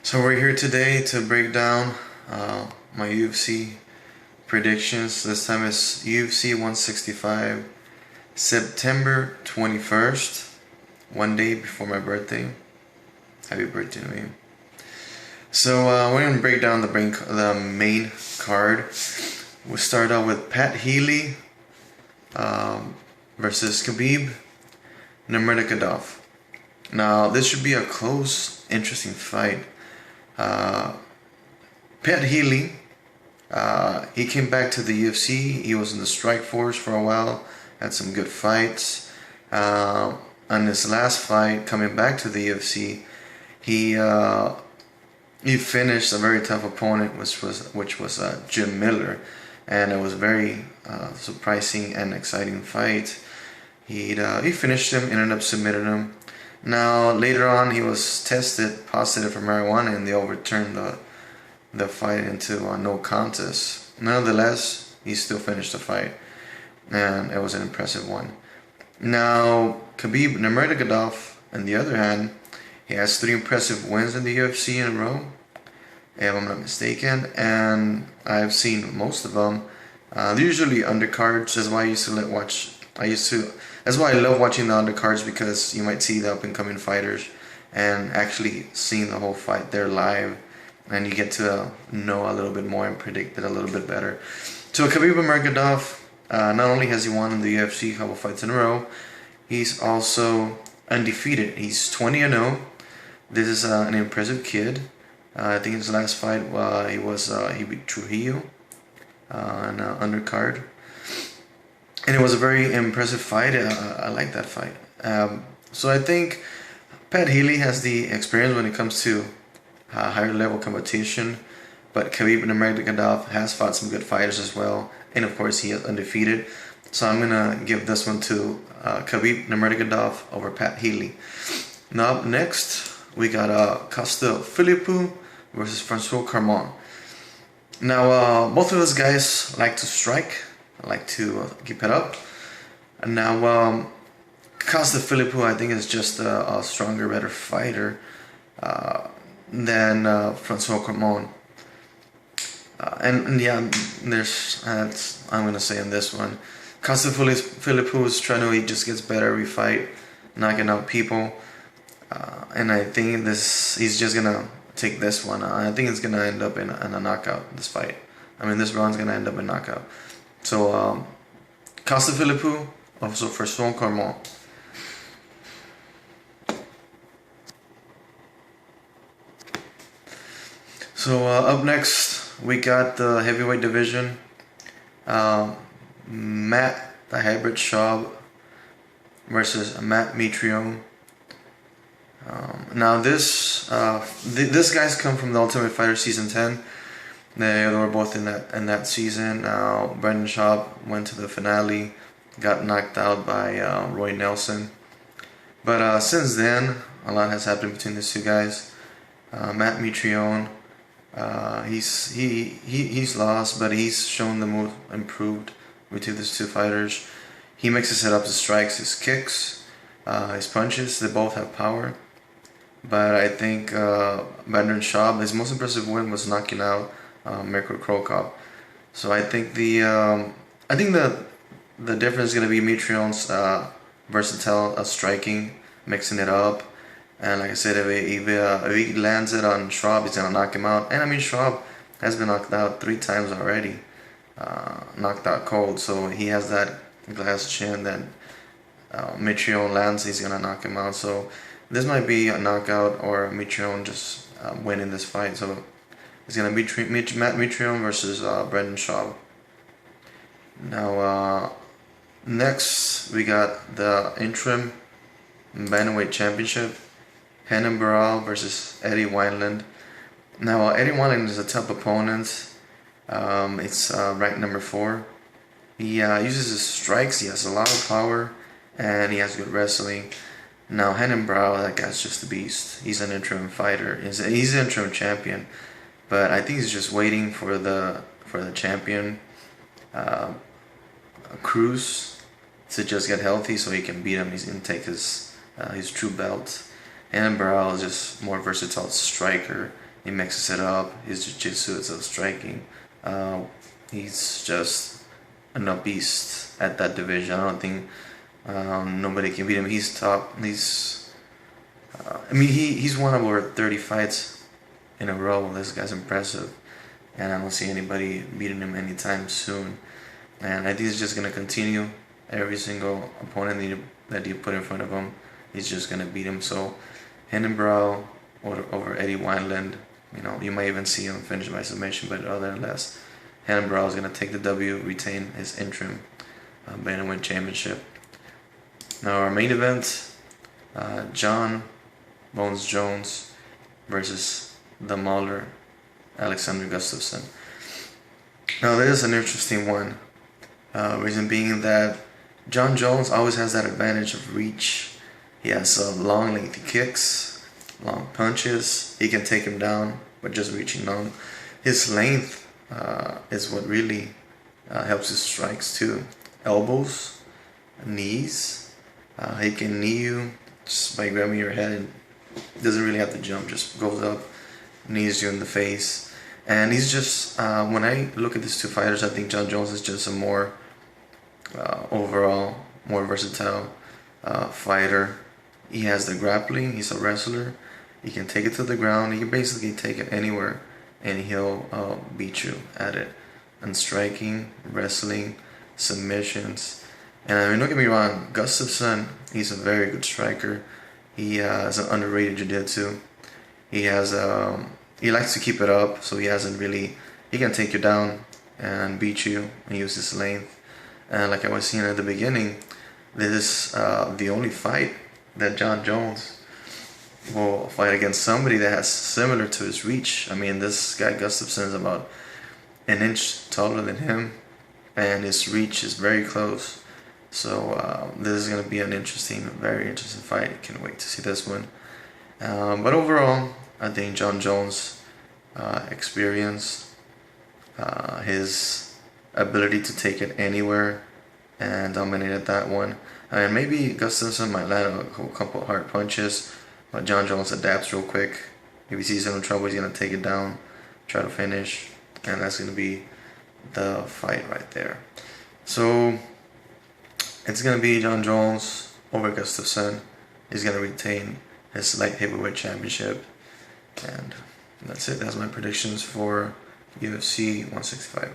So we're here today to break down my UFC predictions. This time is UFC 165, September 21st, one day before my birthday. Happy birthday to me. So we're going to break down the main card. We'll start out with Pat Healy versus Khabib Nurmagomedov. Now this should be a close, interesting fight. Pat Healy, he came back to the UFC. He was in the Strike Force for a while, had some good fights. On his last fight, coming back to the UFC, he finished a very tough opponent, which was Jim Miller, and it was very surprising and exciting fight. He finished him, ended up submitting him. Now later on, he was tested positive for marijuana, and they overturned the fight into a no contest. Nonetheless, he still finished the fight, and it was an impressive one. Now Khabib Nurmagomedov, on the other hand, he has 3 impressive wins in the UFC in a row, if I'm not mistaken, and I've seen most of them. They're usually undercards. That's why That's why I love watching the undercards, because you might see the up and coming fighters and actually seeing the whole fight there live, and you get to know a little bit more and predict it a little bit better. So Khabib Nurmagomedov, not only has he won in the UFC a couple fights in a row, he's also undefeated. He's 20-0. This is an impressive kid. I think his last fight he beat Trujillo on an undercard, and it was a very impressive fight. I like that fight. So I think Pat Healy has the experience when it comes to higher level competition, but Khabib Nurmagomedov has fought some good fighters as well, and of course he is undefeated. So I'm gonna give this one to Khabib Nurmagomedov over Pat Healy. Now up next, we got Costa Philippou versus Francois Carmon. Now both of those guys like to strike, like to keep it up. And now Costa Philippou, I think, is just a stronger, better fighter than Francois Carmon. And yeah, I'm gonna say in this one, Costa Philippou is trying to, he just gets better every fight, knocking out people. And I think he's just gonna take this one. I think it's gonna end up in a knockout. This fight, this round's gonna end up in knockout. So Costa Philippou, also for Francois Carmon. So up next, we got the heavyweight division. Matt the Hybrid Schaub versus Matt Mitrione. Now this guys come from the Ultimate Fighter season 10. They were both in that season. Now Brendan Schaub went to the finale, got knocked out by Roy Nelson. But since then, a lot has happened between these two guys. Matt Mitrione, he's lost, but he's shown the move improved between these two fighters. He mixes it up, his strikes, his kicks, his punches. They both have power. But I think Brendan Schaub, his most impressive win was knocking out Mirko Cro Cop. So I think the difference is going to be Mitrione's versatile striking, mixing it up. And like I said, if he lands it on Schaub, he's going to knock him out. And Schaub has been knocked out 3 times already, knocked out cold. So he has that glass chin that Mitrione lands, he's going to knock him out. So this might be a knockout or Mitrione just winning this fight. So it's going to be Matt Mitrione versus Brendan Schaub. Now, next we got the interim bantamweight championship. Renan Barão versus Eddie Wineland. Now, Eddie Wineland is a tough opponent. It's ranked number 4. He uses his strikes. He has a lot of power, and he has good wrestling. Now, Renan Barão, that guy's just a beast. He's an interim fighter. He's an interim champion, but I think he's just waiting for the champion Cruz to just get healthy so he can beat him. He's gonna take his true belt. Renan Barão is just more versatile striker. He mixes it up. His jiu-jitsu is so striking. Uh, he's just a beast at that division. I don't think nobody can beat him. He's top. He's won over 30 fights in a row. This guy's impressive, and I don't see anybody beating him anytime soon. And I think he's just gonna continue. Every single opponent that you put in front of him, he's just gonna beat him. So, Hennenbrow over Eddie Wineland. You might even see him finish by submission, but other than less, Hennenbrow is gonna take the W, retain his interim bantamweight championship. Now our main event, John Bones Jones versus the Mauler, Alexander Gustafson. Now this is an interesting one. Reason being that John Jones always has that advantage of reach. He has long, lengthy kicks, long punches. He can take him down, but just reaching long. His length is what really helps his strikes too. Elbows, knees. He can knee you just by grabbing your head, and doesn't really have to jump. Just goes up, knees you in the face. And he's just when I look at these two fighters, I think John Jones is just a more overall more versatile fighter. He has the grappling. He's a wrestler. He can take it to the ground. He can basically take it anywhere, and he'll beat you at it. And striking, wrestling, submissions. And don't get me wrong, Gustafson, he's a very good striker. He has an underrated jiu-jitsu. He has he likes to keep it up, so he can take you down and beat you and use his length. And like I was saying at the beginning, this is the only fight that John Jones will fight against somebody that has similar to his reach. This guy Gustafson is about an inch taller than him, and his reach is very close. So this is going to be an very interesting fight. I can't wait to see this one. But overall, I think John Jones' experience, his ability to take it anywhere and dominated that one. And maybe Gustafson might land a couple hard punches, but John Jones adapts real quick. If he sees him in trouble, he's going to take it down, try to finish, and that's going to be the fight right there. So it's going to be John Jones over Gustafson. He's going to retain his light heavyweight championship. And that's it. That's my predictions for UFC 165.